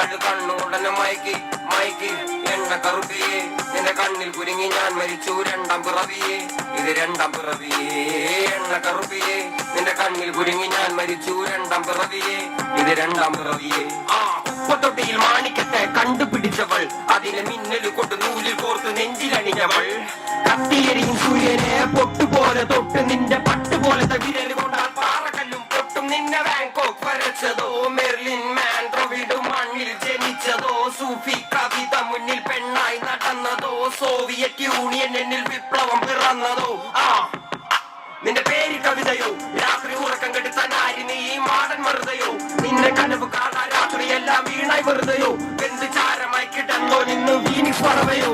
അവള് കണ്ണുടനെ മയക്കി മയക്കി എണ്ണ കറുപ്പിയെ നിന്റെ കണ്ണിൽ കുരുങ്ങി ഞാൻ മരിച്ചു രണ്ടാം പിറവിയെ ഇത് രണ്ടാം പിറവിയെ എണ്ണ കറുപ്പിയെ നിന്റെ കണ്ണിൽ കുരുങ്ങി ഞാൻ മരിച്ചു രണ്ടാം പിറവിയെ ഇത് രണ്ടാം പിറവിയെ ഉപ്പത്തൊട്ടിയിൽ മാണിക്കത്തെ കണ്ടുപിടിച്ചവൾ അതിനെ മിന്നല് കൊണ്ട് നൂലിൽ കോർത്ത് നെഞ്ചിലണിഞ്ഞവൾ കത്തിയെരിയും സൂര്യനെ പൊട്ടുപോലെ തൊട്ട് നിന്റെ പട്ടുപോലത്തെ വിരൽ കൊണ്ടാൽ പാറക്കല്ലും പൊട്ടും നിന്നെ ബാങ്കോക്ക് വരച്ചതോ മെർലിൻ മാൻഡ്രോവിഡ് മണ്ണിൽ ജനിച്ചതോ സൂഫി കവിത മുന്നിൽ പെണ്ണായി നടന്നതോ സോവിയറ്റ് യൂണിയൻ എന്നിൽ വിപ്ലവം പിറന്നതോ നിന്റെ പേര് കവിതയോ രാത്രി ഉറക്കം കെടുത്ത നാരി നീ മാടൻ മറുതയോ നിന്നെ കനവ് കാണാൻ രാത്രി എല്ലാം വീണായി വെറുതെയോ എന്ത് ചാരമായി കിടന്നോ നിന്ന് വീണി പറവയോ